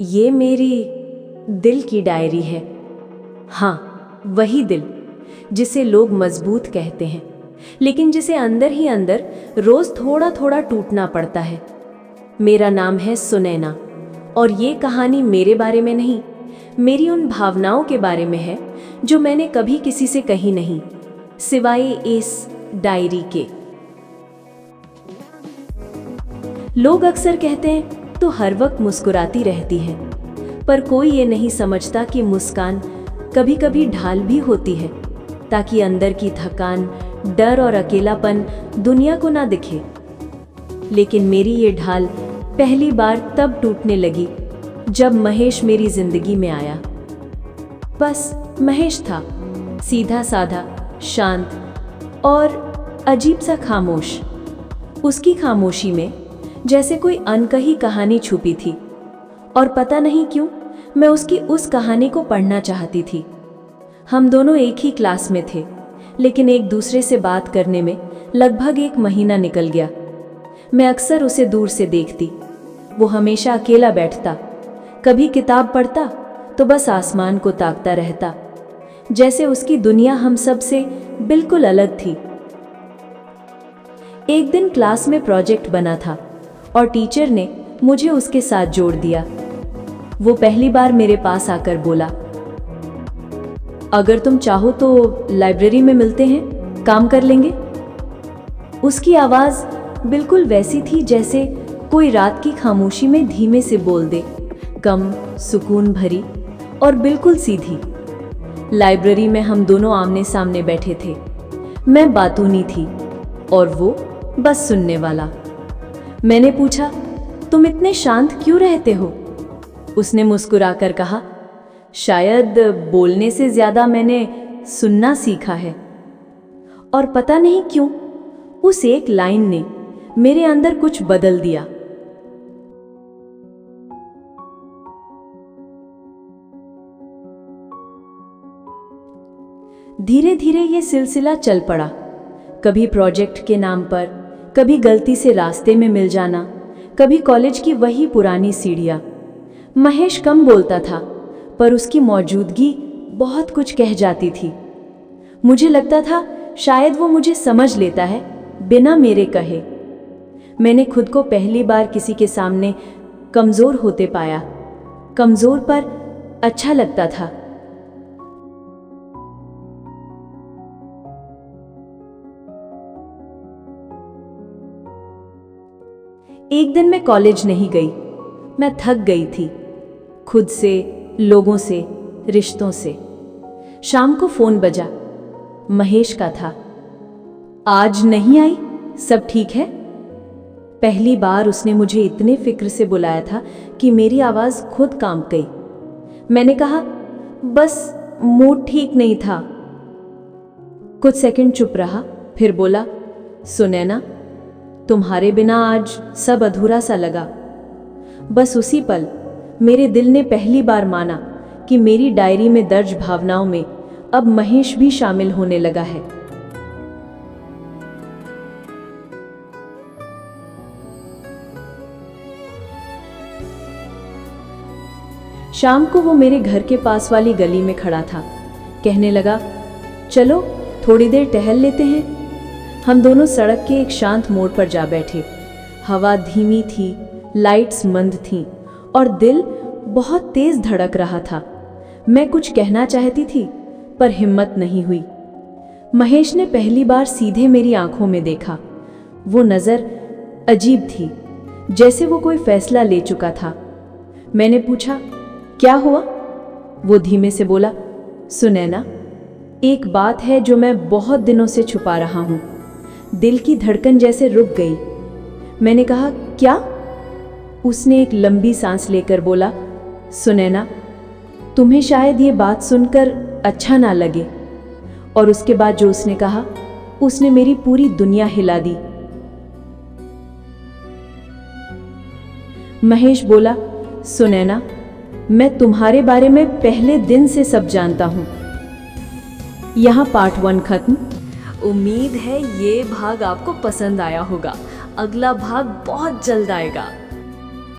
ये मेरी दिल की डायरी है। हाँ, वही दिल जिसे लोग मजबूत कहते हैं, लेकिन जिसे अंदर ही अंदर रोज थोड़ा थोड़ा टूटना पड़ता है। मेरा नाम है सुनैना और ये कहानी मेरे बारे में नहीं, मेरी उन भावनाओं के बारे में है जो मैंने कभी किसी से कही नहीं, सिवाय इस डायरी के। लोग अक्सर कहते हैं तो हर वक्त मुस्कुराती रहती है, पर कोई ये नहीं समझता कि मुस्कान कभी कभी ढाल भी होती है, ताकि अंदर की थकान, डर और अकेलापन दुनिया को ना दिखे। लेकिन मेरी ये ढाल पहली बार तब टूटने लगी जब महेश मेरी जिंदगी में आया। बस महेश था, सीधा साधा, शांत और अजीब सा खामोश। उसकी खामोशी में जैसे कोई अनकही कहानी छुपी थी, और पता नहीं क्यों मैं उसकी उस कहानी को पढ़ना चाहती थी। हम दोनों एक ही क्लास में थे, लेकिन एक दूसरे से बात करने में लगभग 1 महीना निकल गया। मैं अक्सर उसे दूर से देखती। वो हमेशा अकेला बैठता, कभी किताब पढ़ता तो बस आसमान को ताकता रहता, जैसे उसकी दुनिया हम सब से बिल्कुल अलग थी। एक दिन क्लास में प्रोजेक्ट बना था और टीचर ने मुझे उसके साथ जोड़ दिया। वो पहली बार मेरे पास आकर बोला, अगर तुम चाहो तो लाइब्रेरी में मिलते हैं, काम कर लेंगे। उसकी आवाज बिल्कुल वैसी थी जैसे कोई रात की खामोशी में धीमे से बोल दे, कम, सुकून भरी और बिल्कुल सीधी। लाइब्रेरी में हम दोनों आमने सामने बैठे थे। मैं बातूनी थी और वो बस सुनने वाला। मैंने पूछा, तुम इतने शांत क्यों रहते हो? उसने मुस्कुराकर कहा, शायद बोलने से ज्यादा मैंने सुनना सीखा है। और पता नहीं क्यों उस एक लाइन ने मेरे अंदर कुछ बदल दिया। धीरे धीरे ये सिलसिला चल पड़ा, कभी प्रोजेक्ट के नाम पर, कभी गलती से रास्ते में मिल जाना, कभी कॉलेज की वही पुरानी सीढ़ियां। महेश कम बोलता था, पर उसकी मौजूदगी बहुत कुछ कह जाती थी। मुझे लगता था शायद वो मुझे समझ लेता है बिना मेरे कहे। मैंने खुद को पहली बार किसी के सामने कमजोर होते पाया। कमजोर पर अच्छा लगता था। एक दिन मैं कॉलेज नहीं गई। मैं थक गई थी, खुद से, लोगों से, रिश्तों से। शाम को फोन बजा, महेश का था। आज नहीं आई, सब ठीक है? पहली बार उसने मुझे इतने फिक्र से बुलाया था कि मेरी आवाज खुद कांप गई। मैंने कहा, बस मूड ठीक नहीं था। कुछ सेकंड चुप रहा, फिर बोला, सुनैना, तुम्हारे बिना आज सब अधूरा सा लगा। बस उसी पल मेरे दिल ने पहली बार माना कि मेरी डायरी में दर्ज भावनाओं में अब महेश भी शामिल होने लगा है। शाम को वो मेरे घर के पास वाली गली में खड़ा था। कहने लगा, चलो थोड़ी देर टहल लेते हैं। हम दोनों सड़क के एक शांत मोड़ पर जा बैठे। हवा धीमी थी, लाइट्स मंद थीं और दिल बहुत तेज धड़क रहा था। मैं कुछ कहना चाहती थी, पर हिम्मत नहीं हुई। महेश ने पहली बार सीधे मेरी आंखों में देखा। वो नजर अजीब थी, जैसे वो कोई फैसला ले चुका था। मैंने पूछा, क्या हुआ? वो धीमे से बोला, सुनैना, एक बात है जो मैं बहुत दिनों से छुपा रहा हूं। दिल की धड़कन जैसे रुक गई। मैंने कहा, क्या? उसने एक लंबी सांस लेकर बोला, सुनैना, तुम्हें शायद ये बात सुनकर अच्छा ना लगे। और उसके बाद जो उसने कहा, उसने मेरी पूरी दुनिया हिला दी। महेश बोला, सुनैना, मैं तुम्हारे बारे में पहले दिन से सब जानता हूं। यहाँ पार्ट 1 खत्म। उम्मीद है ये भाग आपको पसंद आया होगा। अगला भाग बहुत जल्द आएगा।